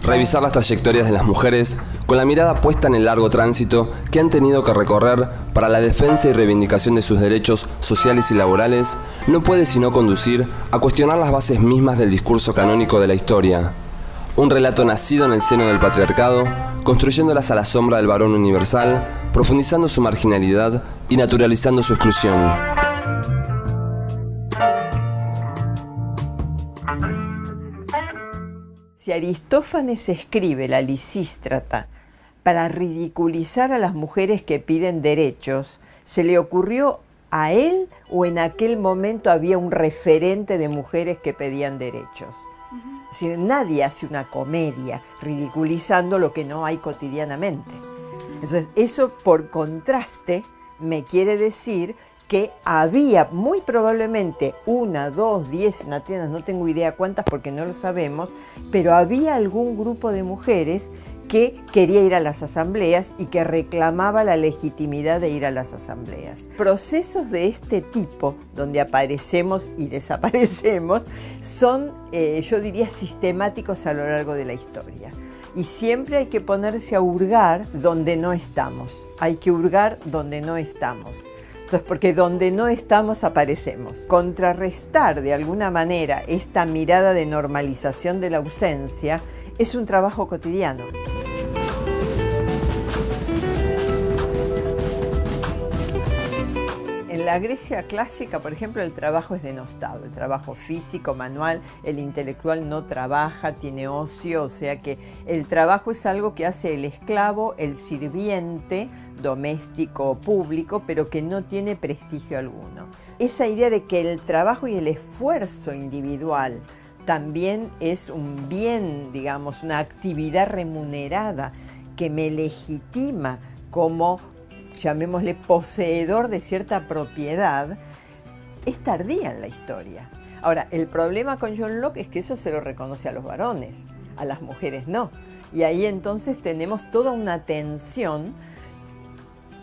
Revisar las trayectorias de las mujeres con la mirada puesta en el largo tránsito que han tenido que recorrer para la defensa y reivindicación de sus derechos sociales y laborales no puede sino conducir a cuestionar las bases mismas del discurso canónico de la historia. Un relato nacido en el seno del patriarcado, construyéndolas a la sombra del varón universal, profundizando su marginalidad y naturalizando su exclusión. Si Aristófanes escribe la Lisístrata para ridiculizar a las mujeres que piden derechos, ¿se le ocurrió a él o en aquel momento había un referente de mujeres que pedían derechos? Es decir, nadie hace una comedia ridiculizando lo que no hay cotidianamente. Entonces, eso por contraste me quiere decir que había muy probablemente 1, 2, 10 en Atenas, no tengo idea cuántas porque no lo sabemos, pero había algún grupo de mujeres que quería ir a las asambleas y que reclamaba la legitimidad de ir a las asambleas. Procesos de este tipo, donde aparecemos y desaparecemos, son, yo diría, sistemáticos a lo largo de la historia. Y siempre hay que ponerse a hurgar donde no estamos. Hay que hurgar donde no estamos. Entonces, porque donde no estamos aparecemos. Contrarrestar de alguna manera esta mirada de normalización de la ausencia es un trabajo cotidiano. En la Grecia clásica, por ejemplo, el trabajo es denostado, el trabajo físico, manual, el intelectual no trabaja, tiene ocio, o sea que el trabajo es algo que hace el esclavo, el sirviente, doméstico o público, pero que no tiene prestigio alguno. Esa idea de que el trabajo y el esfuerzo individual también es un bien, digamos, una actividad remunerada que me legitima como, llamémosle, poseedor de cierta propiedad, es tardía en la historia. Ahora, el problema con John Locke es que eso se lo reconoce a los varones, a las mujeres no. Y ahí entonces tenemos toda una tensión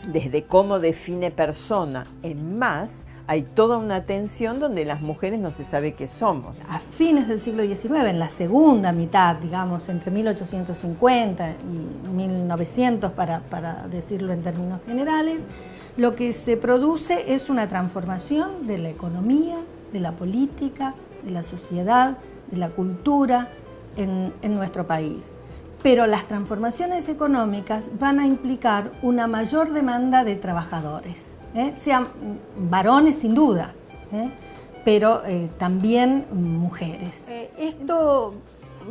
desde cómo define persona en más, hay toda una tensión donde las mujeres no se sabe qué somos. A fines del siglo XIX, en la segunda mitad, digamos, entre 1850 y 1900, para decirlo en términos generales, lo que se produce es una transformación de la economía, de la política, de la sociedad, de la cultura en nuestro país. Pero las transformaciones económicas van a implicar una mayor demanda de trabajadores, sean varones sin duda, pero también mujeres. Esto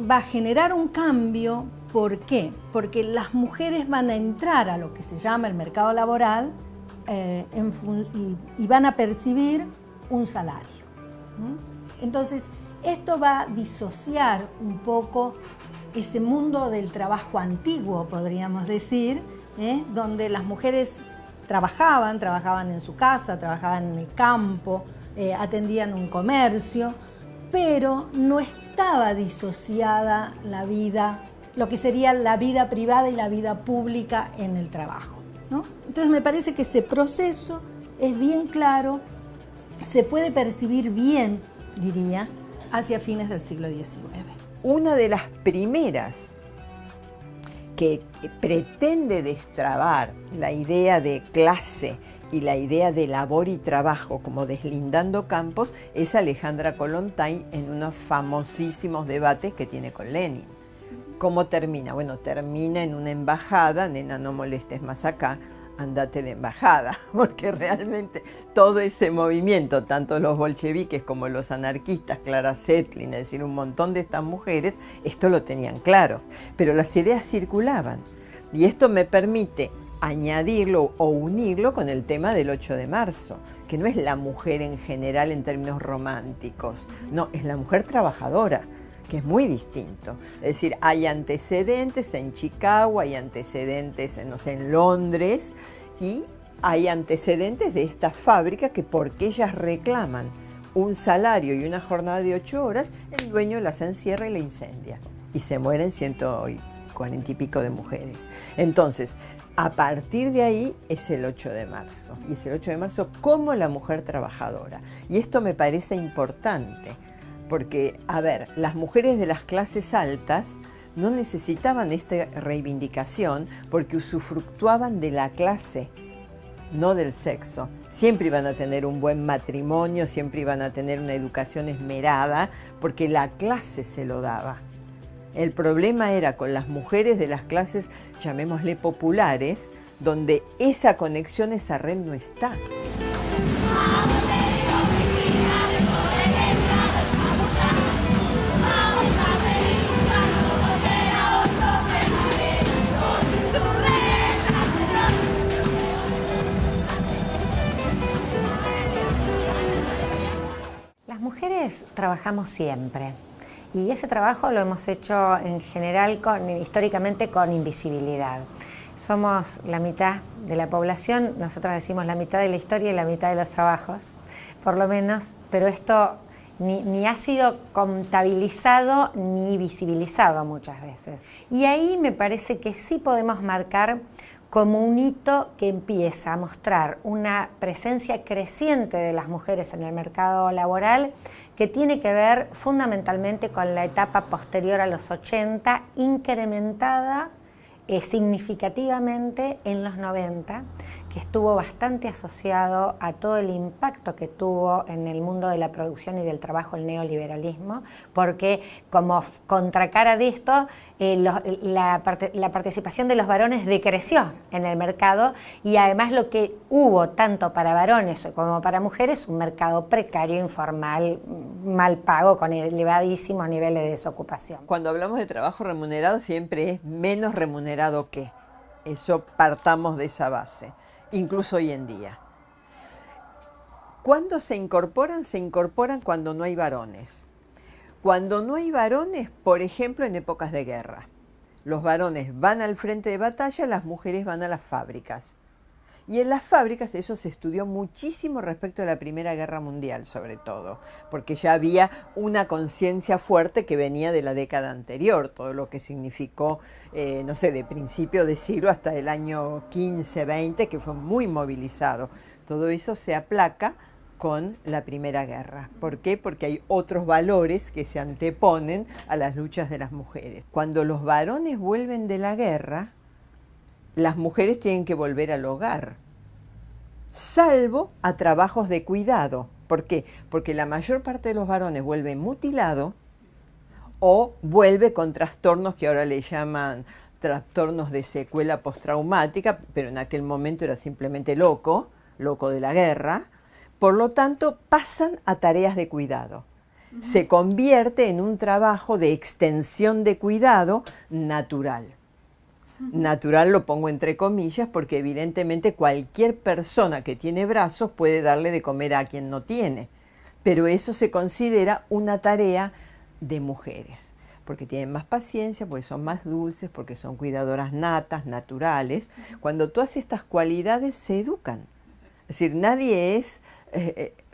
va a generar un cambio, ¿por qué? Porque las mujeres van a entrar a lo que se llama el mercado laboral y van a percibir un salario. Entonces, esto va a disociar un poco ese mundo del trabajo antiguo, podríamos decir, donde las mujeres trabajaban en su casa, trabajaban en el campo, atendían un comercio, pero no estaba disociada la vida, lo que sería la vida privada y la vida pública en el trabajo. ¿no? Entonces me parece que ese proceso es bien claro, se puede percibir bien, diría, hacia fines del siglo XIX. Una de las primeras que pretende destrabar la idea de clase y la idea de labor y trabajo como deslindando campos es Alejandra Kollontai en unos famosísimos debates que tiene con Lenin. ¿Cómo termina? Bueno, termina en una embajada, nena, no molestes más acá, andate de embajada, porque realmente todo ese movimiento, tanto los bolcheviques como los anarquistas, Clara Zetkin, es decir, un montón de estas mujeres, esto lo tenían claro, pero las ideas circulaban. Y esto me permite añadirlo o unirlo con el tema del 8 de marzo, que no es la mujer en general en términos románticos, no, es la mujer trabajadora, que es muy distinto. Es decir, hay antecedentes en Chicago, hay antecedentes no sé, en Londres, y hay antecedentes de esta fábrica que porque ellas reclaman un salario y una jornada de 8 horas, el dueño las encierra y la incendia. Y se mueren 140 y pico de mujeres. Entonces, a partir de ahí es el 8 de marzo. Y es el 8 de marzo como la mujer trabajadora. Y esto me parece importante. Porque, a ver, las mujeres de las clases altas no necesitaban esta reivindicación porque usufructuaban de la clase, no del sexo. Siempre iban a tener un buen matrimonio, siempre iban a tener una educación esmerada, porque la clase se lo daba. El problema era con las mujeres de las clases, llamémosle populares, donde esa conexión, esa red no está. Las mujeres trabajamos siempre y ese trabajo lo hemos hecho en general históricamente con invisibilidad. Somos la mitad de la población, nosotros decimos la mitad de la historia y la mitad de los trabajos, por lo menos, pero esto ni ha sido contabilizado ni visibilizado muchas veces. Y ahí me parece que sí podemos marcar como un hito que empieza a mostrar una presencia creciente de las mujeres en el mercado laboral que tiene que ver fundamentalmente con la etapa posterior a los 80, incrementada significativamente en los 90, que estuvo bastante asociado a todo el impacto que tuvo en el mundo de la producción y del trabajo el neoliberalismo, porque como contracara de esto, la participación de los varones decreció en el mercado y además lo que hubo tanto para varones como para mujeres, un mercado precario, informal, mal pago, con elevadísimos niveles de desocupación. Cuando hablamos de trabajo remunerado siempre es menos remunerado que. Eso partamos de esa base, incluso hoy en día. ¿Cuándo se incorporan? Se incorporan cuando no hay varones. Cuando no hay varones, por ejemplo, en épocas de guerra. Los varones van al frente de batalla, las mujeres van a las fábricas. Y en las fábricas eso se estudió muchísimo respecto a la Primera Guerra Mundial, sobre todo, porque ya había una conciencia fuerte que venía de la década anterior, todo lo que significó, no sé, de principio de siglo hasta el año 15, 20, que fue muy movilizado. Todo eso se aplaca con la Primera Guerra. ¿Por qué? Porque hay otros valores que se anteponen a las luchas de las mujeres. Cuando los varones vuelven de la guerra, las mujeres tienen que volver al hogar, salvo a trabajos de cuidado. ¿Por qué? Porque la mayor parte de los varones vuelven mutilados o vuelve con trastornos que ahora le llaman trastornos de secuela postraumática, pero en aquel momento era simplemente loco de la guerra. Por lo tanto, pasan a tareas de cuidado. Se convierte en un trabajo de extensión de cuidado natural. Natural lo pongo entre comillas porque evidentemente cualquier persona que tiene brazos puede darle de comer a quien no tiene, pero eso se considera una tarea de mujeres, porque tienen más paciencia, porque son más dulces, porque son cuidadoras natas, naturales. Cuando todas estas cualidades se educan, es decir, nadie es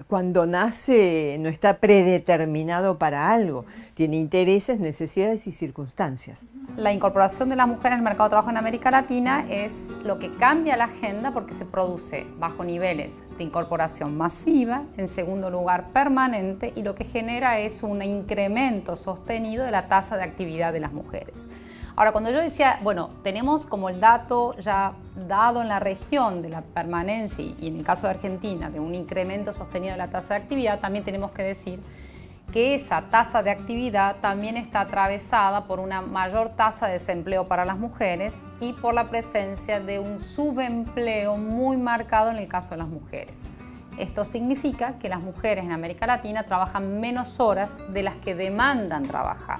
cuando nace no está predeterminado para algo, tiene intereses, necesidades y circunstancias. La incorporación de las mujeres al mercado de trabajo en América Latina es lo que cambia la agenda porque se produce bajo niveles de incorporación masiva, en segundo lugar permanente, y lo que genera es un incremento sostenido de la tasa de actividad de las mujeres. Ahora, cuando yo decía, bueno, tenemos como el dato ya dado en la región de la permanencia y en el caso de Argentina de un incremento sostenido de la tasa de actividad, también tenemos que decir que esa tasa de actividad también está atravesada por una mayor tasa de desempleo para las mujeres y por la presencia de un subempleo muy marcado en el caso de las mujeres. Esto significa que las mujeres en América Latina trabajan menos horas de las que demandan trabajar.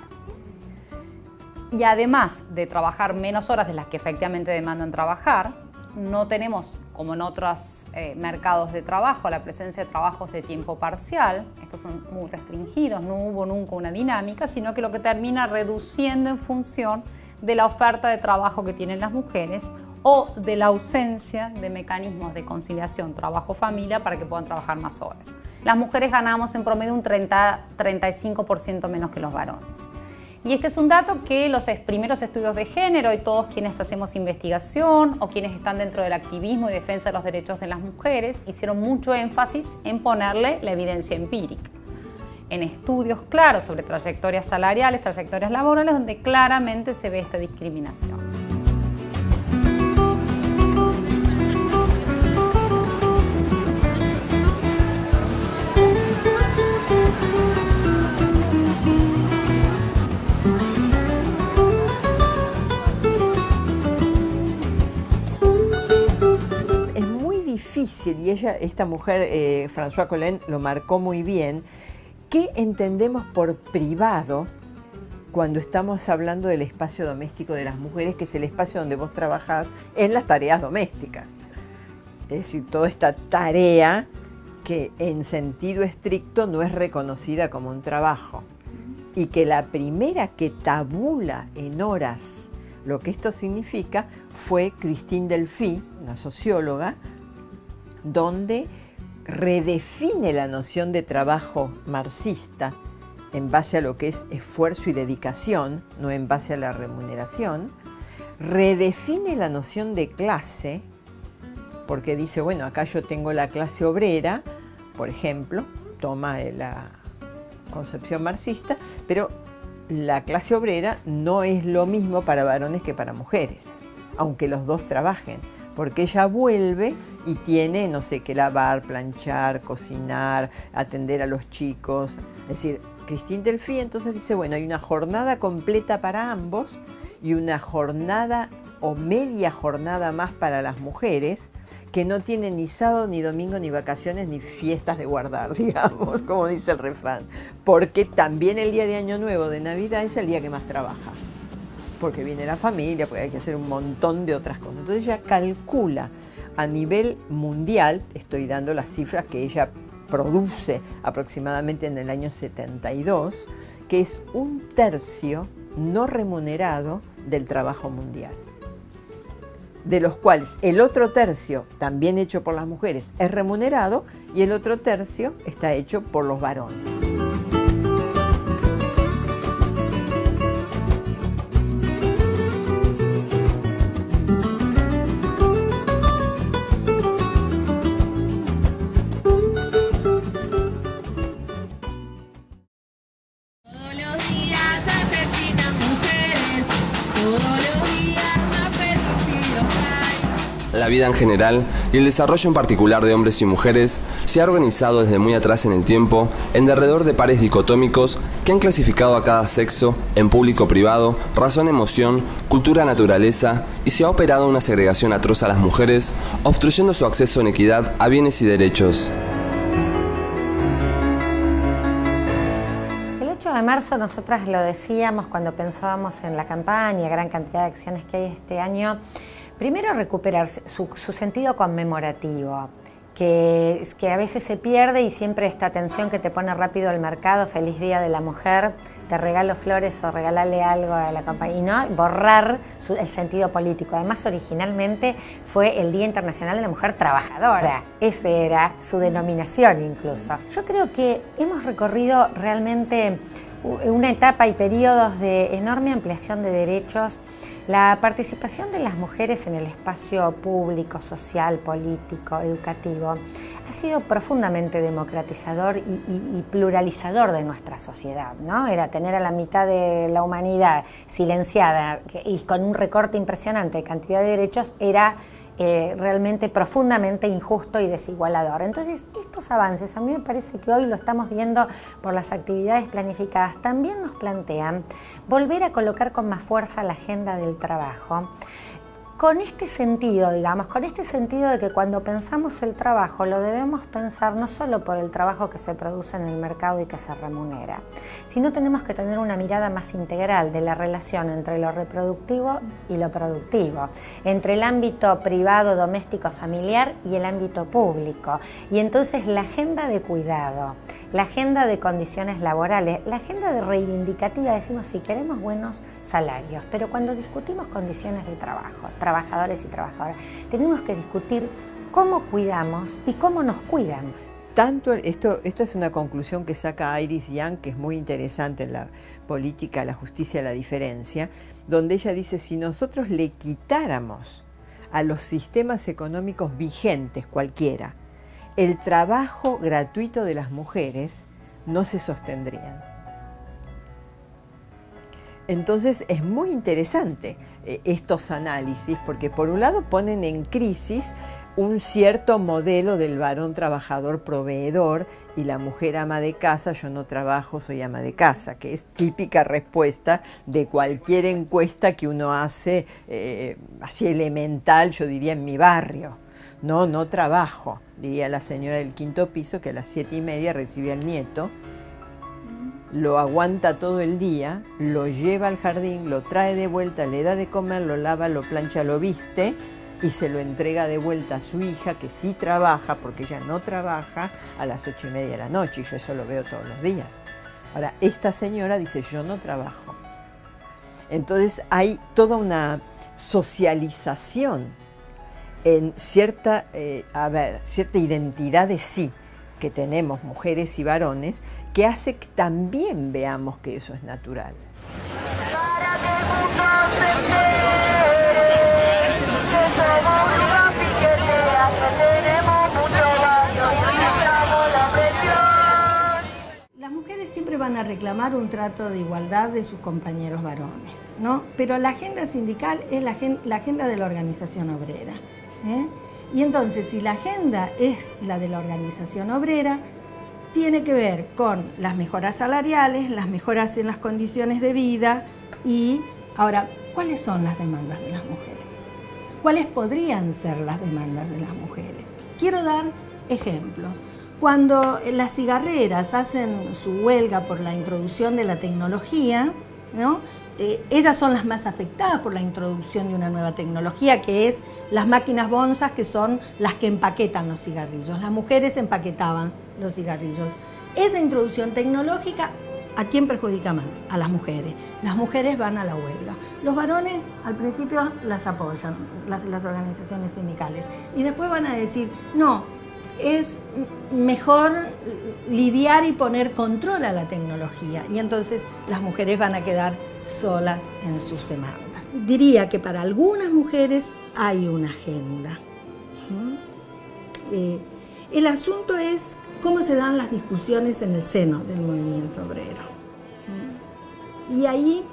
Y además de trabajar menos horas de las que efectivamente demandan trabajar, no tenemos, como en otros mercados de trabajo, la presencia de trabajos de tiempo parcial. Estos son muy restringidos, no hubo nunca una dinámica, sino que lo que termina reduciendo en función de la oferta de trabajo que tienen las mujeres o de la ausencia de mecanismos de conciliación trabajo-familia para que puedan trabajar más horas. Las mujeres ganamos en promedio un 30-35% menos que los varones. Y este es un dato que los primeros estudios de género y todos quienes hacemos investigación o quienes están dentro del activismo y defensa de los derechos de las mujeres hicieron mucho énfasis en ponerle la evidencia empírica. En estudios claros sobre trayectorias salariales, trayectorias laborales, donde claramente se ve esta discriminación. Y esta mujer, Françoise Collin, lo marcó muy bien. ¿Qué entendemos por privado cuando estamos hablando del espacio doméstico de las mujeres, que es el espacio donde vos trabajás en las tareas domésticas? Es decir, toda esta tarea que en sentido estricto no es reconocida como un trabajo. Y que la primera que tabula en horas lo que esto significa fue Christine Delphi, una socióloga, donde redefine la noción de trabajo marxista en base a lo que es esfuerzo y dedicación, no en base a la remuneración, redefine la noción de clase, porque dice, bueno, acá yo tengo la clase obrera, por ejemplo, toma la concepción marxista, pero la clase obrera no es lo mismo para varones que para mujeres, aunque los dos trabajen. Porque ella vuelve y tiene, no sé, que lavar, planchar, cocinar, atender a los chicos. Es decir, Christine Delphi entonces dice, bueno, hay una jornada completa para ambos y una jornada o media jornada más para las mujeres que no tienen ni sábado, ni domingo, ni vacaciones, ni fiestas de guardar, digamos, como dice el refrán. Porque también el día de Año Nuevo, de Navidad, es el día que más trabaja. Porque viene la familia, porque hay que hacer un montón de otras cosas. Entonces ella calcula a nivel mundial, estoy dando las cifras que ella produce aproximadamente en el año 72, que es 1/3 no remunerado del trabajo mundial. De los cuales el otro tercio, también hecho por las mujeres, es remunerado y el otro tercio está hecho por los varones. La vida en general y el desarrollo en particular de hombres y mujeres se ha organizado desde muy atrás en el tiempo en derredor de pares dicotómicos que han clasificado a cada sexo en público-privado, razón-emoción, cultura-naturaleza, y se ha operado una segregación atroz a las mujeres, obstruyendo su acceso en equidad a bienes y derechos. El 8 de marzo nosotras lo decíamos cuando pensábamos en la campaña, gran cantidad de acciones que hay este año. Primero, recuperar su sentido conmemorativo, que a veces se pierde, y siempre esta atención que te pone rápido el mercado, feliz día de la mujer, te regalo flores o regalarle algo a la compañía, y no borrar el sentido político. Además, originalmente fue el Día Internacional de la Mujer Trabajadora, esa era su denominación incluso. Yo creo que hemos recorrido realmente una etapa y periodos de enorme ampliación de derechos. La participación de las mujeres en el espacio público, social, político, educativo ha sido profundamente democratizador y pluralizador de nuestra sociedad, ¿no? Era tener a la mitad de la humanidad silenciada y con un recorte impresionante de cantidad de derechos era realmente profundamente injusto y desigualador. Entonces, estos avances, a mí me parece que hoy lo estamos viendo por las actividades planificadas, también nos plantean volver a colocar con más fuerza la agenda del trabajo, con este sentido, digamos, con este sentido de que cuando pensamos el trabajo lo debemos pensar no solo por el trabajo que se produce en el mercado y que se remunera, sino tenemos que tener una mirada más integral de la relación entre lo reproductivo y lo productivo, entre el ámbito privado, doméstico, familiar y el ámbito público. Y entonces la agenda de cuidado, la agenda de condiciones laborales, la agenda de reivindicativa, decimos si queremos buenos salarios, pero cuando discutimos condiciones de trabajo, trabajadores y trabajadoras, tenemos que discutir cómo cuidamos y cómo nos cuidan. Tanto esto es una conclusión que saca Iris Young, que es muy interesante en la política, la justicia, la diferencia, donde ella dice, si nosotros le quitáramos a los sistemas económicos vigentes, cualquiera, el trabajo gratuito de las mujeres, no se sostendrían. Entonces es muy interesante estos análisis, porque por un lado ponen en crisis un cierto modelo del varón trabajador proveedor y la mujer ama de casa, yo no trabajo, soy ama de casa, que es típica respuesta de cualquier encuesta que uno hace así elemental, yo diría en mi barrio. No trabajo, diría la señora del quinto piso que a las 7:30 recibe al nieto, lo aguanta todo el día, lo lleva al jardín, lo trae de vuelta, le da de comer, lo lava, lo plancha, lo viste y se lo entrega de vuelta a su hija, que sí trabaja, porque ella no trabaja, a las 8:30 de la noche, y yo eso lo veo todos los días. Ahora, esta señora dice, yo no trabajo. Entonces hay toda una socialización en cierta identidad de sí que tenemos mujeres y varones, que hace que también veamos que eso es natural. Las mujeres siempre van a reclamar un trato de igualdad de sus compañeros varones, ¿no? Pero la agenda sindical es la agenda de la organización obrera, ¿eh? Y entonces, si la agenda es la de la organización obrera, tiene que ver con las mejoras salariales, las mejoras en las condiciones de vida y, ahora, ¿cuáles son las demandas de las mujeres? ¿Cuáles podrían ser las demandas de las mujeres? Quiero dar ejemplos. Cuando las cigarreras hacen su huelga por la introducción de la tecnología, ¿no? Ellas son las más afectadas por la introducción de una nueva tecnología, que es las máquinas bonzas, que son las que empaquetan los cigarrillos. Las mujeres empaquetaban los cigarrillos. Esa introducción tecnológica, ¿a quién perjudica más? A las mujeres. Las mujeres van a la huelga. Los varones al principio las apoyan, las organizaciones sindicales, y después van a decir, no, es mejor lidiar y poner control a la tecnología, y entonces las mujeres van a quedar solas en sus demandas. Diría que para algunas mujeres hay una agenda. El asunto es cómo se dan las discusiones en el seno del movimiento obrero. Y ahí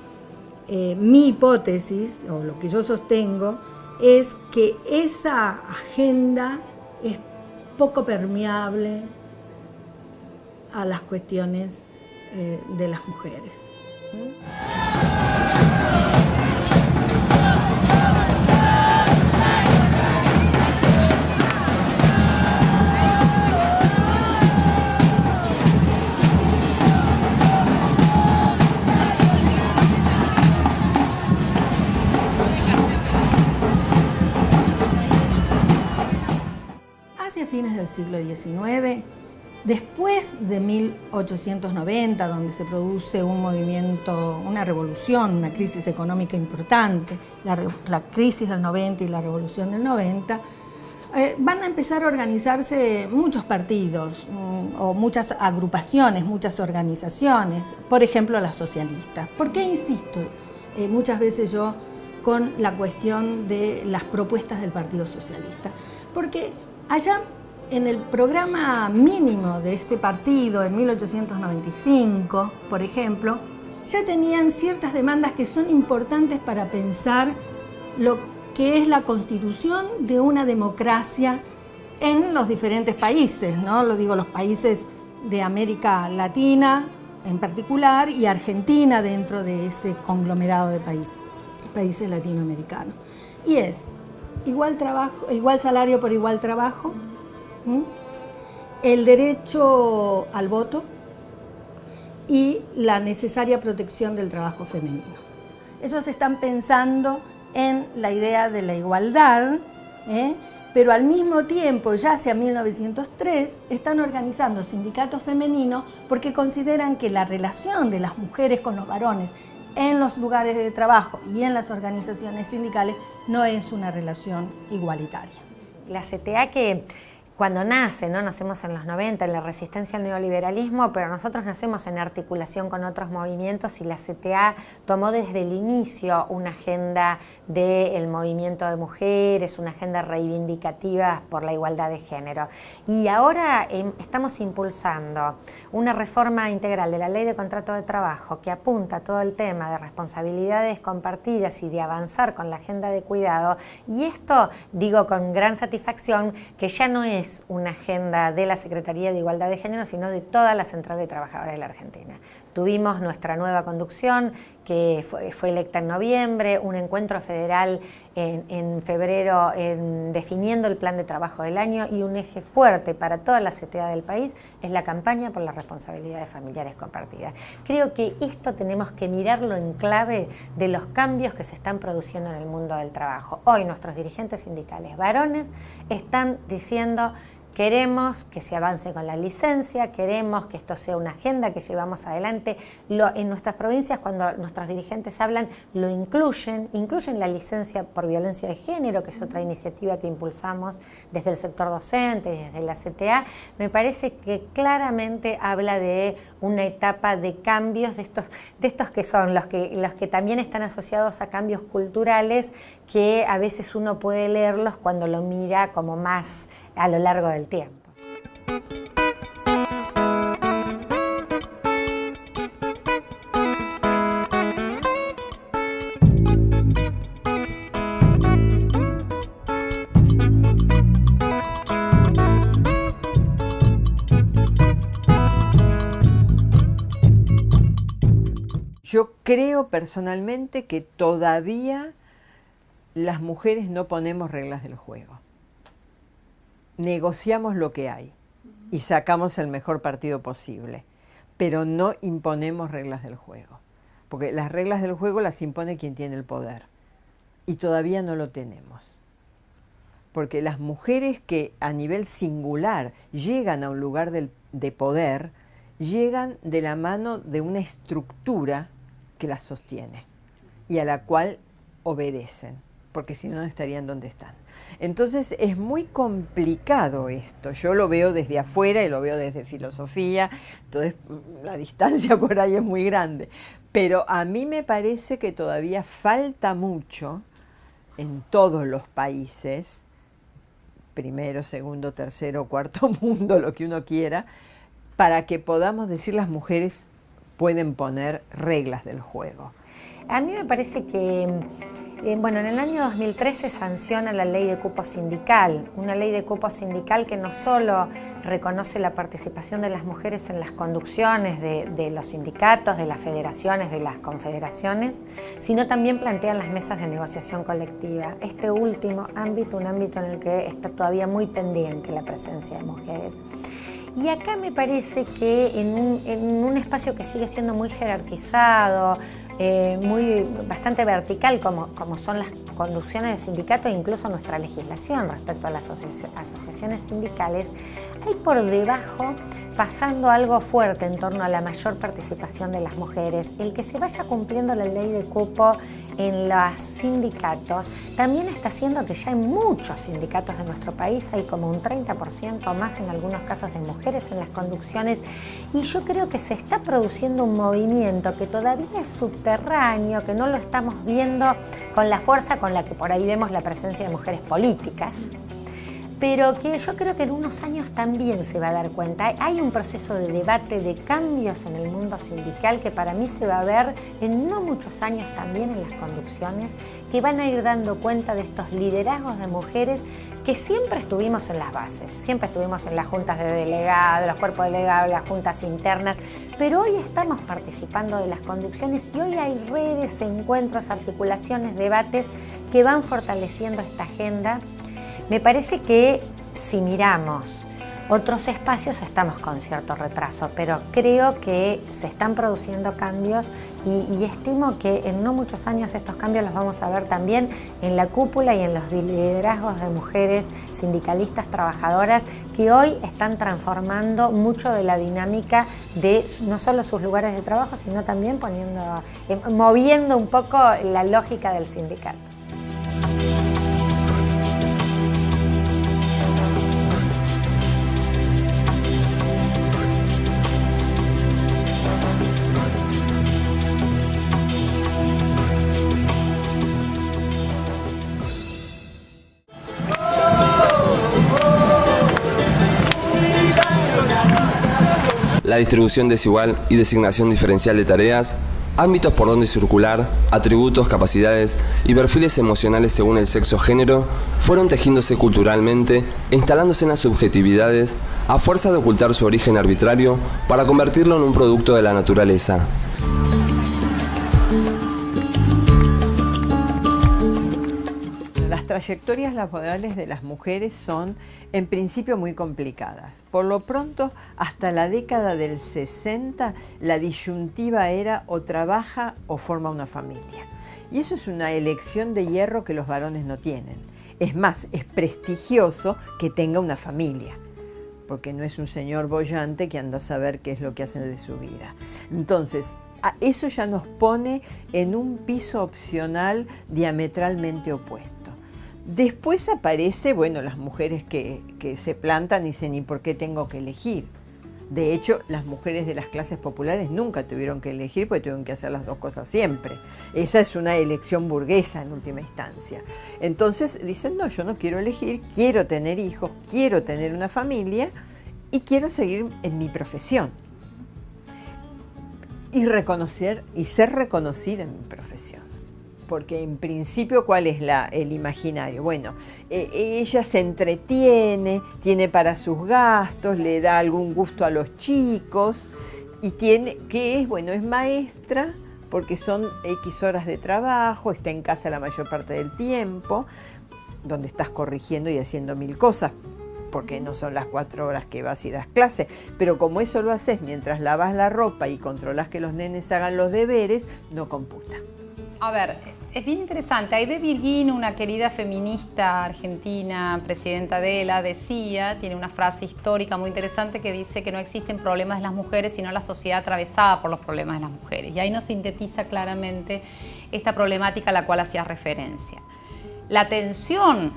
mi hipótesis, o lo que yo sostengo, es que esa agenda es poco permeable a las cuestiones de las mujeres. hacia fines del siglo XIX, después de 1890, donde se produce un movimiento, una revolución, una crisis económica importante, la crisis del 90 y la revolución del 90, van a empezar a organizarse muchos partidos o muchas agrupaciones, muchas organizaciones, por ejemplo las socialistas. ¿Por qué insisto muchas veces yo con la cuestión de las propuestas del Partido Socialista? Porque allá en el programa mínimo de este partido, en 1895, por ejemplo, ya tenían ciertas demandas que son importantes para pensar lo que es la constitución de una democracia en los diferentes países, ¿no? Lo digo, los países de América Latina en particular y Argentina dentro de ese conglomerado de países latinoamericanos. Y es igual trabajo, igual salario por igual trabajo, el derecho al voto y la necesaria protección del trabajo femenino. Ellos están pensando en la idea de la igualdad, pero al mismo tiempo, ya hacia 1903, están organizando sindicatos femeninos porque consideran que la relación de las mujeres con los varones en los lugares de trabajo y en las organizaciones sindicales no es una relación igualitaria. La CTA, que cuando nace, ¿no? Nacemos en los 90 en la resistencia al neoliberalismo, pero nosotros nacemos en articulación con otros movimientos y la CTA tomó desde el inicio una agenda del movimiento de mujeres, una agenda reivindicativa por la igualdad de género. Y ahora estamos impulsando una reforma integral de la Ley de Contrato de Trabajo que apunta a todo el tema de responsabilidades compartidas y de avanzar con la agenda de cuidado. Y esto, digo con gran satisfacción, que ya no es una agenda de la Secretaría de Igualdad de Género, sino de toda la Central de Trabajadores de la Argentina. Tuvimos nuestra nueva conducción, que fue electa en noviembre, un encuentro federal en febrero definiendo el plan de trabajo del año, y un eje fuerte para toda la CTA del país es la campaña por las responsabilidades familiares compartidas. Creo que esto tenemos que mirarlo en clave de los cambios que se están produciendo en el mundo del trabajo. Hoy nuestros dirigentes sindicales varones están diciendo: queremos que se avance con la licencia, queremos que esto sea una agenda que llevamos adelante. En nuestras provincias, cuando nuestros dirigentes hablan, lo incluyen la licencia por violencia de género, que es otra iniciativa que impulsamos desde el sector docente, desde la CTA. Me parece que claramente habla de una etapa de cambios, de estos que son los que también están asociados a cambios culturales, que a veces uno puede leerlos cuando lo mira como más a lo largo del tiempo. Yo creo personalmente que todavía las mujeres no ponemos reglas del juego. Negociamos lo que hay y sacamos el mejor partido posible, pero no imponemos reglas del juego, porque las reglas del juego las impone quien tiene el poder, y todavía no lo tenemos. Porque las mujeres que a nivel singular llegan a un lugar de poder, llegan de la mano de una estructura que las sostiene y a la cual obedecen, porque si no, no estarían donde están. Entonces es muy complicado esto. Yo lo veo desde afuera y lo veo desde filosofía, entonces la distancia por ahí es muy grande. Pero a mí me parece que todavía falta mucho en todos los países, primero, segundo, tercero, cuarto mundo, lo que uno quiera, para que podamos decir las mujeres pueden poner reglas del juego. A mí me parece que bueno, en el año 2013 sanciona la ley de cupo sindical, una ley de cupo sindical que no solo reconoce la participación de las mujeres en las conducciones de los sindicatos, de las federaciones, de las confederaciones, sino también plantea las mesas de negociación colectiva. Este último ámbito, un ámbito en el que está todavía muy pendiente la presencia de mujeres. Y acá me parece que en un espacio que sigue siendo muy jerarquizado, bastante vertical, como son las conducciones de sindicatos e incluso nuestra legislación respecto a las asociaciones sindicales, hay por debajo pasando algo fuerte en torno a la mayor participación de las mujeres. El que se vaya cumpliendo la ley de cupo en los sindicatos también está haciendo que ya en muchos sindicatos de nuestro país hay como un 30% más en algunos casos de mujeres en las conducciones, y yo creo que se está produciendo un movimiento que todavía es subterráneo, que no lo estamos viendo con la fuerza con la que por ahí vemos la presencia de mujeres políticas, pero que yo creo que en unos años también se va a dar cuenta. Hay un proceso de debate, de cambios en el mundo sindical que para mí se va a ver en no muchos años también en las conducciones, que van a ir dando cuenta de estos liderazgos de mujeres que siempre estuvimos en las bases, siempre estuvimos en las juntas de delegados, los cuerpos delegados, las juntas internas, pero hoy estamos participando de las conducciones y hoy hay redes, encuentros, articulaciones, debates que van fortaleciendo esta agenda. Me parece que si miramos otros espacios estamos con cierto retraso, pero creo que se están produciendo cambios y estimo que en no muchos años estos cambios los vamos a ver también en la cúpula y en los liderazgos de mujeres sindicalistas, trabajadoras, que hoy están transformando mucho de la dinámica de no solo sus lugares de trabajo, sino también moviendo un poco la lógica del sindicato. La distribución desigual y designación diferencial de tareas, ámbitos por donde circular, atributos, capacidades y perfiles emocionales según el sexo-género fueron tejiéndose culturalmente e instalándose en las subjetividades a fuerza de ocultar su origen arbitrario para convertirlo en un producto de la naturaleza. Las trayectorias laborales de las mujeres son, en principio, muy complicadas. Por lo pronto, hasta la década del 60, la disyuntiva era o trabaja o forma una familia. Y eso es una elección de hierro que los varones no tienen. Es más, es prestigioso que tenga una familia, porque no es un señor boyante que anda a saber qué es lo que hacen de su vida. Entonces, eso ya nos pone en un piso opcional diametralmente opuesto. Después aparece, bueno, las mujeres que se plantan y dicen, ¿y por qué tengo que elegir? De hecho, las mujeres de las clases populares nunca tuvieron que elegir porque tuvieron que hacer las dos cosas siempre. Esa es una elección burguesa en última instancia. Entonces dicen, no, yo no quiero elegir, quiero tener hijos, quiero tener una familia y quiero seguir en mi profesión. Y reconocer y ser reconocida en mi profesión. Porque en principio, ¿cuál es el imaginario? Bueno, ella se entretiene, tiene para sus gastos, le da algún gusto a los chicos y es maestra porque son X horas de trabajo, está en casa la mayor parte del tiempo, donde estás corrigiendo y haciendo mil cosas, porque no son las 4 horas que vas y das clase, pero como eso lo haces mientras lavas la ropa y controlas que los nenes hagan los deberes, no computa. A ver, es bien interesante. Aide Virguín, una querida feminista argentina, presidenta de ELA, tiene una frase histórica muy interesante que dice que no existen problemas de las mujeres, sino la sociedad atravesada por los problemas de las mujeres. Y ahí nos sintetiza claramente esta problemática a la cual hacías referencia. La tensión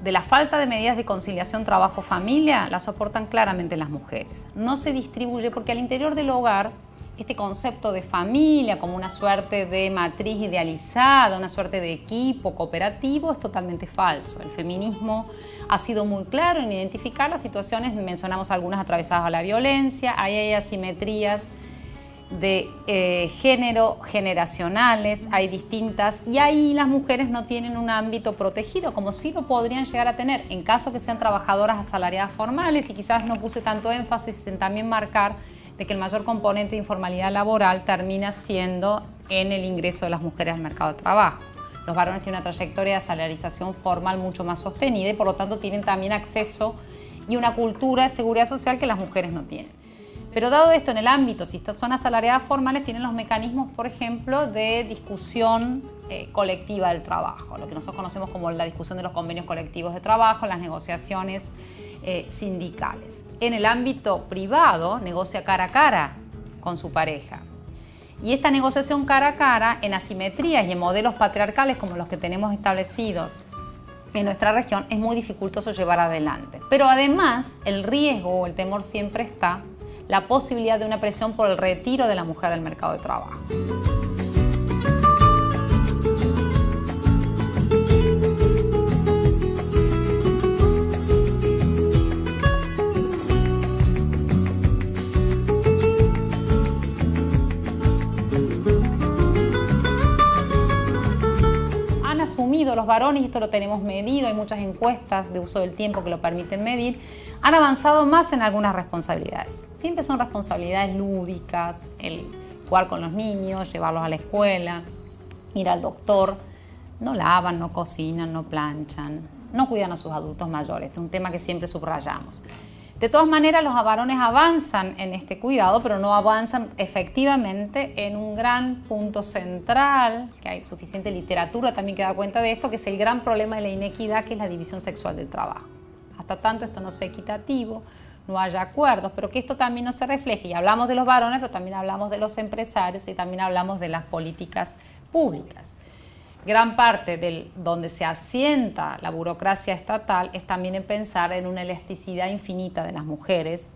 de la falta de medidas de conciliación trabajo-familia la soportan claramente las mujeres. No se distribuye porque al interior del hogar este concepto de familia como una suerte de matriz idealizada, una suerte de equipo cooperativo es totalmente falso. El feminismo ha sido muy claro en identificar las situaciones, mencionamos algunas atravesadas a la violencia, hay asimetrías de género, generacionales, hay distintas, y ahí las mujeres no tienen un ámbito protegido, como sí lo podrían llegar a tener en caso que sean trabajadoras asalariadas formales, y quizás no puse tanto énfasis en también marcar de que el mayor componente de informalidad laboral termina siendo en el ingreso de las mujeres al mercado de trabajo. Los varones tienen una trayectoria de salarización formal mucho más sostenida y por lo tanto tienen también acceso y una cultura de seguridad social que las mujeres no tienen. Pero dado esto, en el ámbito, si son asalariadas formales, tienen los mecanismos, por ejemplo, de discusión colectiva del trabajo, lo que nosotros conocemos como la discusión de los convenios colectivos de trabajo, las negociaciones sindicales. En el ámbito privado, negocia cara a cara con su pareja. Y esta negociación cara a cara, en asimetrías y en modelos patriarcales como los que tenemos establecidos en nuestra región, es muy dificultoso llevar adelante. Pero además, el riesgo o el temor siempre está, la posibilidad de una presión por el retiro de la mujer del mercado de trabajo. Los varones, y esto lo tenemos medido, hay muchas encuestas de uso del tiempo que lo permiten medir, han avanzado más en algunas responsabilidades. Siempre son responsabilidades lúdicas, el jugar con los niños, llevarlos a la escuela, ir al doctor. No lavan, no cocinan, no planchan, no cuidan a sus adultos mayores. Este es un tema que siempre subrayamos. De todas maneras, los varones avanzan en este cuidado, pero no avanzan efectivamente en un gran punto central, que hay suficiente literatura también que da cuenta de esto, que es el gran problema de la inequidad, que es la división sexual del trabajo. Hasta tanto esto no sea equitativo, no haya acuerdos, pero que esto también no se refleje. Y hablamos de los varones, pero también hablamos de los empresarios y también hablamos de las políticas públicas. Gran parte de donde se asienta la burocracia estatal es también en pensar en una elasticidad infinita de las mujeres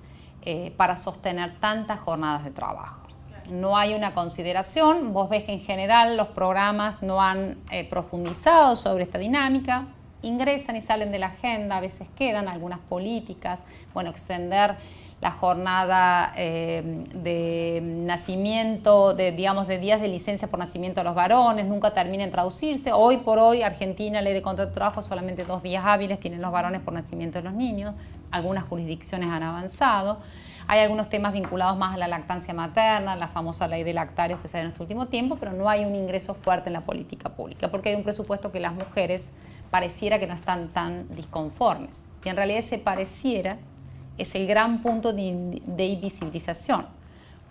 para sostener tantas jornadas de trabajo. No hay una consideración, vos ves que en general los programas no han profundizado sobre esta dinámica, ingresan y salen de la agenda, a veces quedan algunas políticas, bueno, extender la jornada de nacimiento, digamos, de días de licencia por nacimiento a los varones, nunca termina en traducirse. Hoy por hoy, Argentina, ley de contrato de trabajo, solamente 2 días hábiles tienen los varones por nacimiento de los niños. Algunas jurisdicciones han avanzado. Hay algunos temas vinculados más a la lactancia materna, la famosa ley de lactarios que se da en este último tiempo, pero no hay un ingreso fuerte en la política pública, porque hay un presupuesto que las mujeres pareciera que no están tan disconformes. Y en realidad ese pareciera es el gran punto de invisibilización,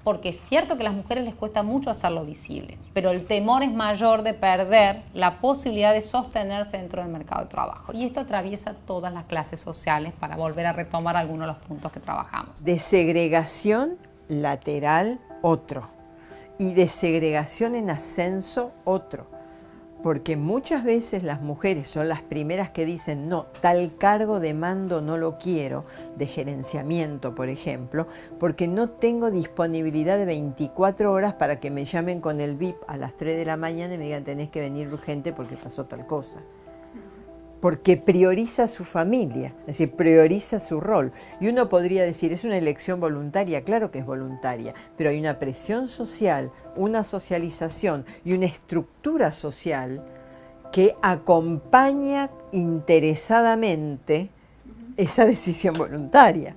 porque es cierto que a las mujeres les cuesta mucho hacerlo visible, pero el temor es mayor de perder la posibilidad de sostenerse dentro del mercado de trabajo. Y esto atraviesa todas las clases sociales, para volver a retomar algunos de los puntos que trabajamos. De segregación lateral, otro. Y de segregación en ascenso, otro. Porque muchas veces las mujeres son las primeras que dicen, no, tal cargo de mando no lo quiero, de gerenciamiento, por ejemplo, porque no tengo disponibilidad de 24 horas para que me llamen con el VIP a las 3 de la mañana y me digan, tenés que venir urgente porque pasó tal cosa. Porque prioriza su familia, es decir, prioriza su rol. Y uno podría decir, ¿es una elección voluntaria? Claro que es voluntaria, pero hay una presión social, una socialización y una estructura social que acompaña interesadamente esa decisión voluntaria.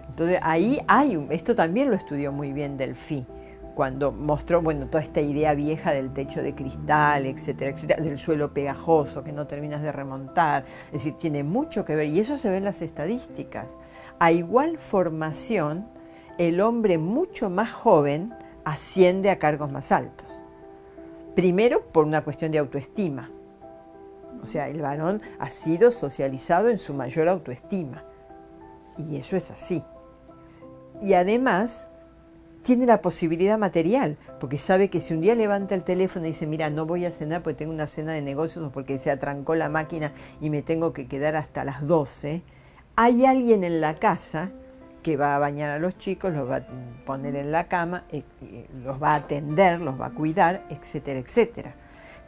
Entonces ahí hay, esto también lo estudió muy bien Delphi, cuando mostró, bueno, toda esta idea vieja del techo de cristal, etcétera, etcétera, del suelo pegajoso que no terminas de remontar. Es decir, tiene mucho que ver, y eso se ve en las estadísticas. A igual formación, el hombre mucho más joven asciende a cargos más altos. Primero, por una cuestión de autoestima. O sea, el varón ha sido socializado en su mayor autoestima. Y eso es así. Y además tiene la posibilidad material, porque sabe que si un día levanta el teléfono y dice, mira, no voy a cenar porque tengo una cena de negocios o porque se atrancó la máquina y me tengo que quedar hasta las 12, hay alguien en la casa que va a bañar a los chicos, los va a poner en la cama, los va a atender, los va a cuidar, etcétera, etcétera.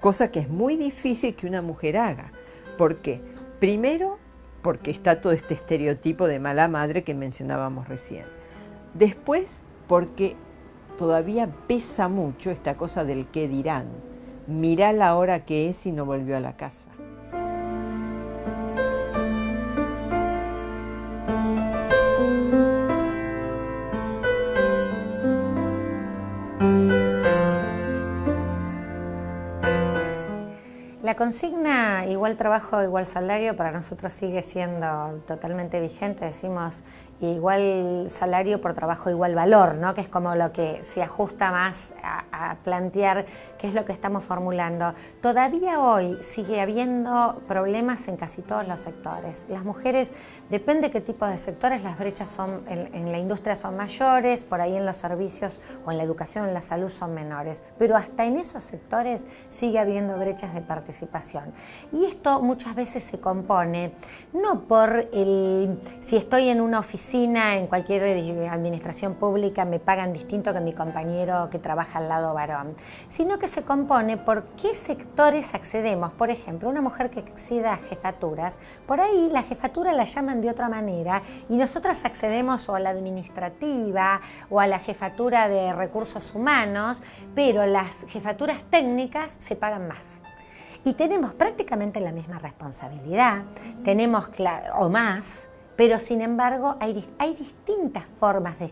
Cosa que es muy difícil que una mujer haga. ¿Por qué? Primero, porque está todo este estereotipo de mala madre que mencionábamos recién. Después, porque todavía pesa mucho esta cosa del qué dirán. Mirá la hora que es y no volvió a la casa. La consigna igual trabajo, igual salario para nosotros sigue siendo totalmente vigente. Decimos igual salario por trabajo igual valor, ¿no? Que es como lo que se ajusta más a plantear qué es lo que estamos formulando. Todavía hoy sigue habiendo problemas en casi todos los sectores. Las mujeres, depende qué tipo de sectores, las brechas son en la industria son mayores, por ahí en los servicios o en la educación o en la salud son menores, pero hasta en esos sectores sigue habiendo brechas de participación. Y esto muchas veces se compone no por si estoy en una oficina, en cualquier administración pública, me pagan distinto que mi compañero que trabaja al lado varón, sino que se compone por qué sectores accedemos. Por ejemplo, una mujer que acceda a jefaturas, por ahí la jefatura la llaman de otra manera y nosotras accedemos o a la administrativa o a la jefatura de recursos humanos, pero las jefaturas técnicas se pagan más. Y tenemos prácticamente la misma responsabilidad, tenemos o más, pero sin embargo hay distintas formas de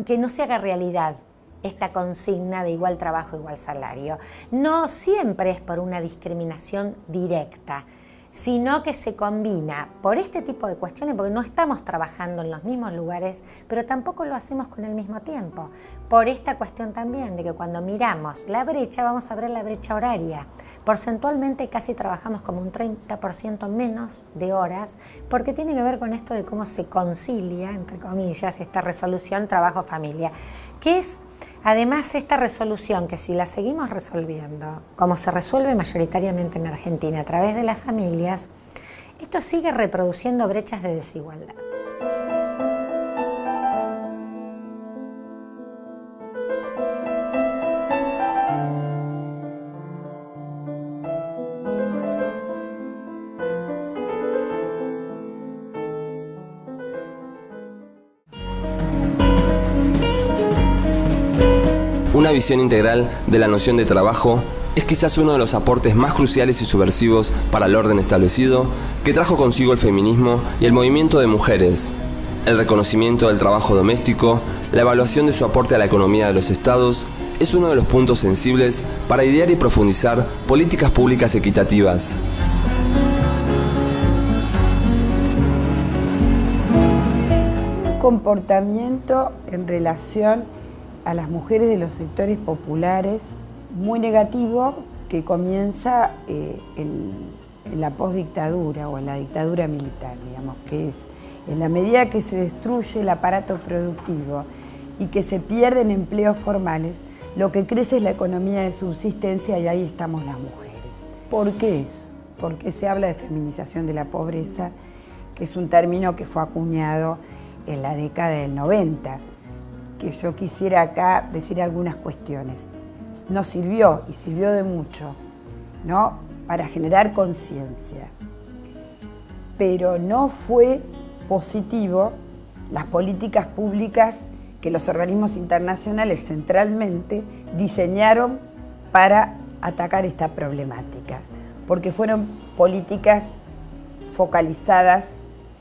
que no se haga realidad esta consigna de igual trabajo, igual salario. No siempre es por una discriminación directa, sino que se combina por este tipo de cuestiones, porque no estamos trabajando en los mismos lugares, pero tampoco lo hacemos con el mismo tiempo. Por esta cuestión también de que cuando miramos la brecha, vamos a ver la brecha horaria. Porcentualmente casi trabajamos como un 30% menos de horas, porque tiene que ver con esto de cómo se concilia, entre comillas, esta resolución trabajo-familia, que es además esta resolución que si la seguimos resolviendo, como se resuelve mayoritariamente en Argentina a través de las familias, esto sigue reproduciendo brechas de desigualdad. Una visión integral de la noción de trabajo es quizás uno de los aportes más cruciales y subversivos para el orden establecido que trajo consigo el feminismo y el movimiento de mujeres. El reconocimiento del trabajo doméstico, la evaluación de su aporte a la economía de los estados, es uno de los puntos sensibles para idear y profundizar políticas públicas equitativas. Un comportamiento en relación a las mujeres de los sectores populares muy negativo que comienza en la postdictadura o en la dictadura militar, digamos, que es en la medida que se destruye el aparato productivo y que se pierden empleos formales, lo que crece es la economía de subsistencia y ahí estamos las mujeres. ¿Por qué eso? Porque se habla de feminización de la pobreza, que es un término que fue acuñado en la década del 90, que yo quisiera acá decir algunas cuestiones. Nos sirvió, y sirvió de mucho, ¿no?, para generar conciencia, pero no fue positivo las políticas públicas que los organismos internacionales centralmente diseñaron para atacar esta problemática, porque fueron políticas focalizadas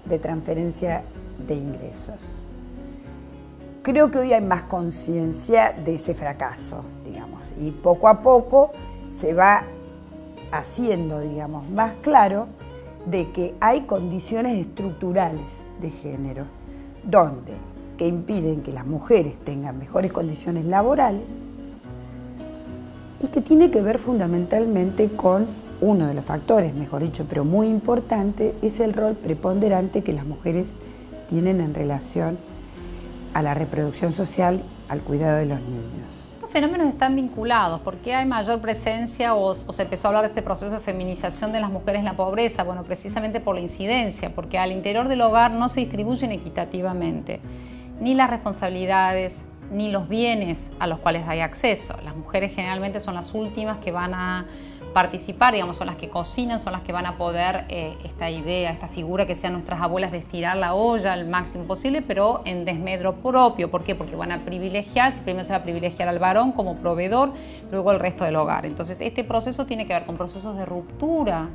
de transferencia de ingresos. Creo que hoy hay más conciencia de ese fracaso, digamos, y poco a poco se va haciendo, digamos, más claro de que hay condiciones estructurales de género, que impiden que las mujeres tengan mejores condiciones laborales y que tiene que ver fundamentalmente con uno de los factores, mejor dicho, pero muy importante, es el rol preponderante que las mujeres tienen en relación a la reproducción social, al cuidado de los niños. Estos fenómenos están vinculados. ¿Por qué hay mayor presencia o se empezó a hablar de este proceso de feminización de las mujeres en la pobreza? Bueno, precisamente por la incidencia, porque al interior del hogar no se distribuyen equitativamente ni las responsabilidades ni los bienes a los cuales hay acceso. Las mujeres generalmente son las últimas que van a participar, digamos, son las que cocinan, son las que van a poder, esta idea, esta figura que sean nuestras abuelas de estirar la olla al máximo posible, pero en desmedro propio. ¿Por qué? Porque van a privilegiar, primero se va a privilegiar al varón como proveedor, luego el resto del hogar. Entonces este proceso tiene que ver con procesos de ruptura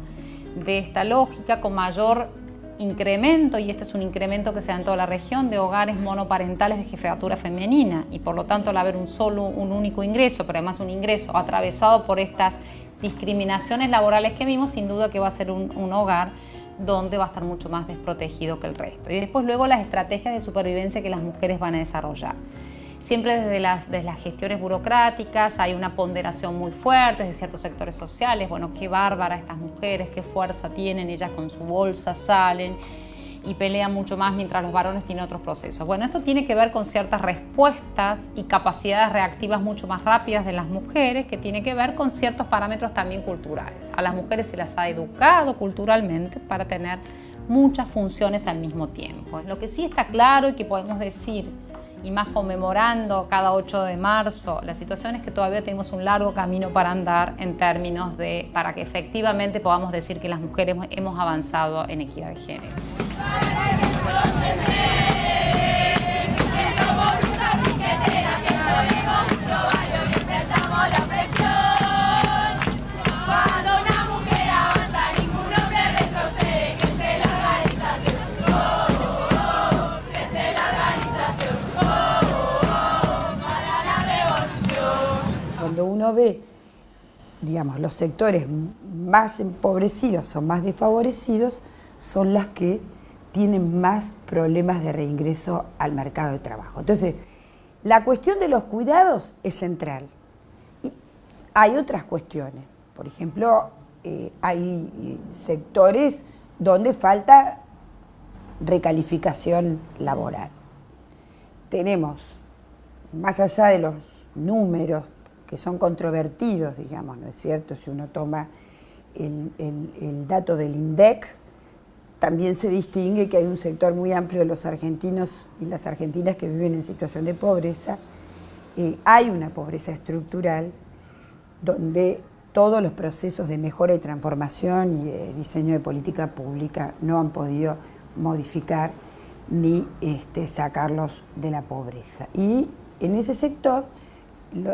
de esta lógica, con mayor incremento, y este es un incremento que se da en toda la región, de hogares monoparentales de jefatura femenina, y por lo tanto al haber un único ingreso, pero además un ingreso atravesado por estas discriminaciones laborales que vimos, sin duda que va a ser un hogar donde va a estar mucho más desprotegido que el resto. Y después luego las estrategias de supervivencia que las mujeres van a desarrollar. Siempre desde las gestiones burocráticas hay una ponderación muy fuerte de ciertos sectores sociales. Bueno, qué bárbara estas mujeres, qué fuerza tienen, ellas con su bolsa salen y pelean mucho más mientras los varones tienen otros procesos. Bueno, esto tiene que ver con ciertas respuestas y capacidades reactivas mucho más rápidas de las mujeres, que tiene que ver con ciertos parámetros también culturales. A las mujeres se las ha educado culturalmente para tener muchas funciones al mismo tiempo. Lo que sí está claro y que podemos decir, y más conmemorando cada 8 de marzo, la situación es que todavía tenemos un largo camino para andar en términos de, para que efectivamente podamos decir que las mujeres hemos avanzado en equidad de género. Cuando uno ve, digamos, los sectores más empobrecidos o más desfavorecidos, son las que tienen más problemas de reingreso al mercado de trabajo. Entonces, la cuestión de los cuidados es central. Y hay otras cuestiones. Por ejemplo, hay sectores donde falta recalificación laboral. Tenemos, más allá de los números que son controvertidos, digamos, ¿no es cierto? Si uno toma el dato del INDEC, también se distingue que hay un sector muy amplio de los argentinos y las argentinas que viven en situación de pobreza. Hay una pobreza estructural donde todos los procesos de mejora y transformación y de diseño de política pública no han podido modificar ni sacarlos de la pobreza. Y en ese sector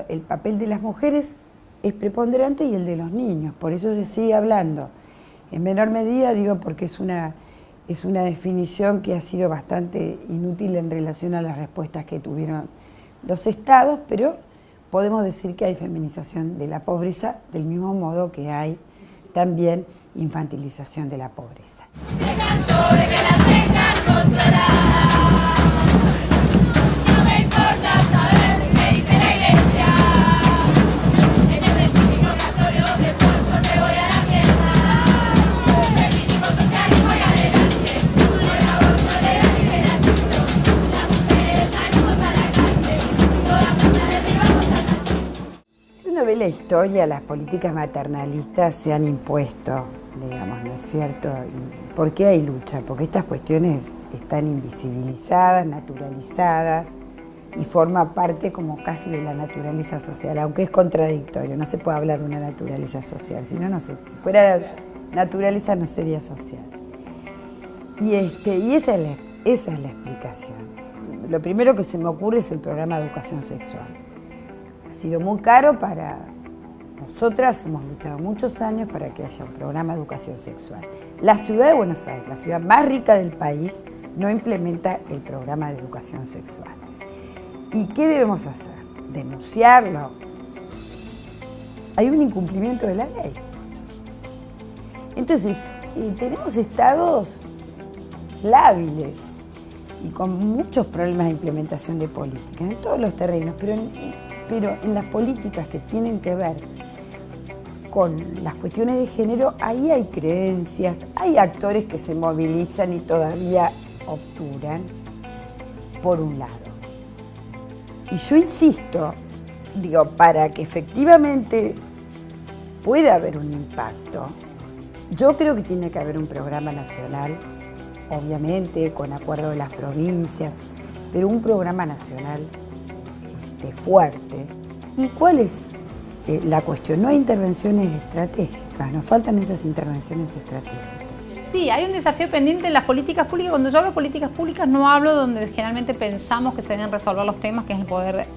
el papel de las mujeres es preponderante y el de los niños, por eso se sigue hablando. En menor medida, digo, porque es una definición que ha sido bastante inútil en relación a las respuestas que tuvieron los estados, pero podemos decir que hay feminización de la pobreza del mismo modo que hay también infantilización de la pobreza. Se cansó de que la tengan controlada. No me importa saber qué dice la iglesia. En ese típico casorio opresor yo me voy a la mierda. Feminismo social y voy adelante. Por el aborto legal y gratuito. Las mujeres salimos a la calle. Todas juntas derribamos al machismo. Si uno ve la historia, las políticas maternalistas se han impuesto, digamos, ¿no es cierto? ¿Y por qué hay lucha? Porque estas cuestiones están invisibilizadas, naturalizadas y forma parte como casi de la naturaleza social, aunque es contradictorio, no se puede hablar de una naturaleza social, si fuera naturaleza no sería social. Y esa es la explicación. Lo primero que se me ocurre es el programa de educación sexual. Ha sido muy caro para nosotras, hemos luchado muchos años para que haya un programa de educación sexual. La ciudad de Buenos Aires, la ciudad más rica del país, no implementa el programa de educación sexual. ¿Y qué debemos hacer? Denunciarlo. Hay un incumplimiento de la ley. Entonces, tenemos estados lábiles y con muchos problemas de implementación de políticas en todos los terrenos, pero en las políticas que tienen que ver con las cuestiones de género, ahí hay creencias, hay actores que se movilizan y todavía obturan, por un lado. Y yo insisto, digo, para que efectivamente pueda haber un impacto, yo creo que tiene que haber un programa nacional, obviamente con acuerdo de las provincias, pero un programa nacional fuerte. ¿Y cuál es la cuestión? No hay intervenciones estratégicas, nos faltan esas intervenciones estratégicas. Sí, hay un desafío pendiente en las políticas públicas. Cuando yo hablo de políticas públicas no hablo donde generalmente pensamos que se deben resolver los temas, que es el poder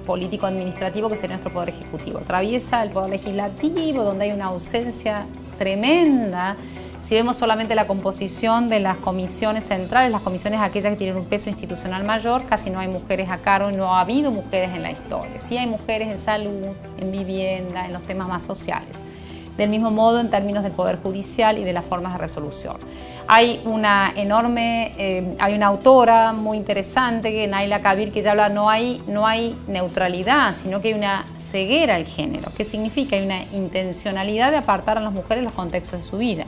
político administrativo, que sería nuestro poder ejecutivo. Atraviesa el poder legislativo, donde hay una ausencia tremenda. Si vemos solamente la composición de las comisiones centrales, las comisiones aquellas que tienen un peso institucional mayor, casi no hay mujeres a cargo, no ha habido mujeres en la historia. Sí hay mujeres en salud, en vivienda, en los temas más sociales. Del mismo modo en términos del Poder Judicial y de las formas de resolución. Hay una hay una autora muy interesante, Naila Kabir, que ya habla, no hay neutralidad, sino que hay una ceguera al género. ¿Qué significa? Hay una intencionalidad de apartar a las mujeres los contextos de su vida.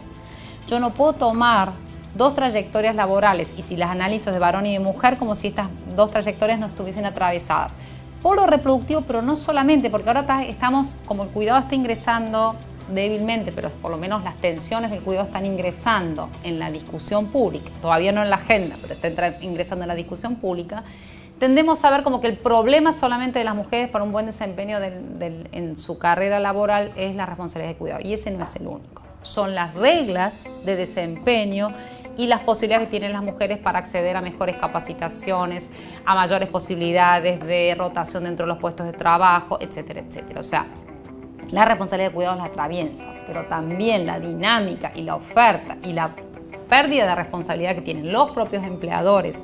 Yo no puedo tomar dos trayectorias laborales, y si las analizo de varón y de mujer, como si estas dos trayectorias no estuviesen atravesadas. Por lo reproductivo, pero no solamente, porque ahora estamos, como el cuidado está ingresando débilmente, pero por lo menos las tensiones del cuidado están ingresando en la discusión pública, todavía no en la agenda, pero está ingresando en la discusión pública, tendemos a ver como que el problema solamente de las mujeres para un buen desempeño en su carrera laboral es la responsabilidad de cuidado, y ese no es el único. Son las reglas de desempeño y las posibilidades que tienen las mujeres para acceder a mejores capacitaciones, a mayores posibilidades de rotación dentro de los puestos de trabajo, etcétera, etcétera. O sea, la responsabilidad de cuidados la atraviesa, pero también la dinámica y la oferta y la pérdida de responsabilidad que tienen los propios empleadores,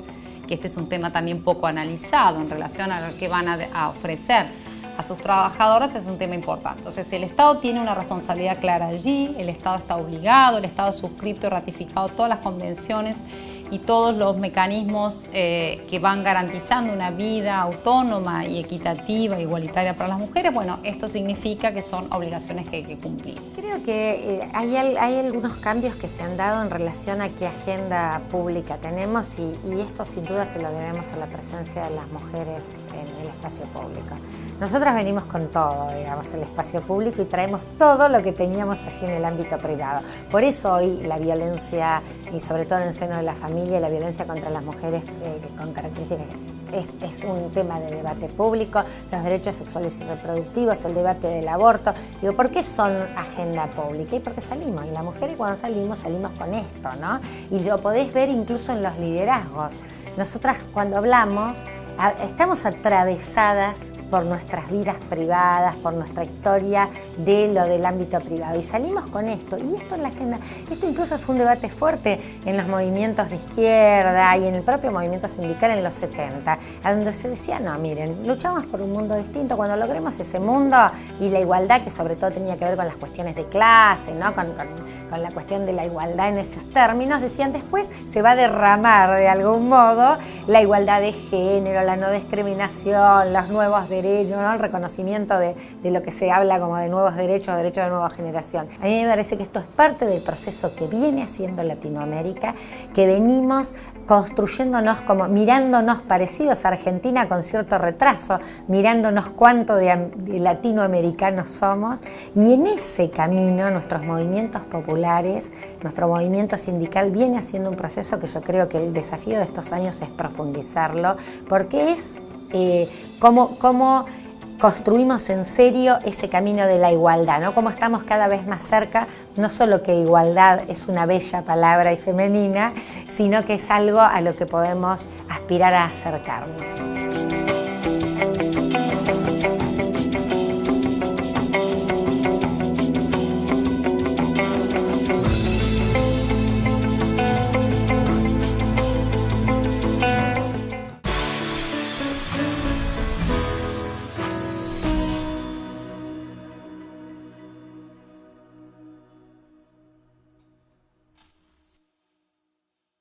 que este es un tema también poco analizado en relación a lo que van a ofrecer a sus trabajadoras, es un tema importante. Entonces, el Estado tiene una responsabilidad clara allí, el Estado está obligado, el Estado ha suscrito y ratificado todas las convenciones y todos los mecanismos que van garantizando una vida autónoma y equitativa, igualitaria para las mujeres. Bueno, esto significa que son obligaciones que hay que cumplir. Creo que hay algunos cambios que se han dado en relación a qué agenda pública tenemos y esto sin duda se lo debemos a la presencia de las mujeres en el espacio público. Nosotras venimos con todo, digamos, el espacio público y traemos todo lo que teníamos allí en el ámbito privado. Por eso hoy la violencia, y sobre todo en el seno de la familia, la violencia contra las mujeres con características es un tema de debate público, los derechos sexuales y reproductivos, el debate del aborto. Digo, ¿por qué son agenda pública? Y porque salimos, y las mujeres cuando salimos con esto, ¿no? Y lo podés ver incluso en los liderazgos. Nosotras cuando hablamos, estamos atravesadas por nuestras vidas privadas, por nuestra historia del ámbito privado. Y salimos con esto, y esto en la agenda, esto incluso fue un debate fuerte en los movimientos de izquierda y en el propio movimiento sindical en los 70, a donde se decía, no, miren, luchamos por un mundo distinto, cuando logremos ese mundo y la igualdad, que sobre todo tenía que ver con las cuestiones de clase, ¿no? con la cuestión de la igualdad en esos términos, decían después se va a derramar de algún modo la igualdad de género, la no discriminación, los nuevos derechos, ¿no? El reconocimiento de lo que se habla como de nuevos derechos de nueva generación. A mí me parece que esto es parte del proceso que viene haciendo Latinoamérica, que venimos construyéndonos como mirándonos parecidos a Argentina con cierto retraso, mirándonos cuánto de latinoamericanos somos, y en ese camino nuestros movimientos populares, nuestro movimiento sindical viene haciendo un proceso que yo creo que el desafío de estos años es profundizarlo, porque es cómo construimos en serio ese camino de la igualdad, ¿no? Cómo estamos cada vez más cerca, no solo que igualdad es una bella palabra y femenina, sino que es algo a lo que podemos aspirar a acercarnos.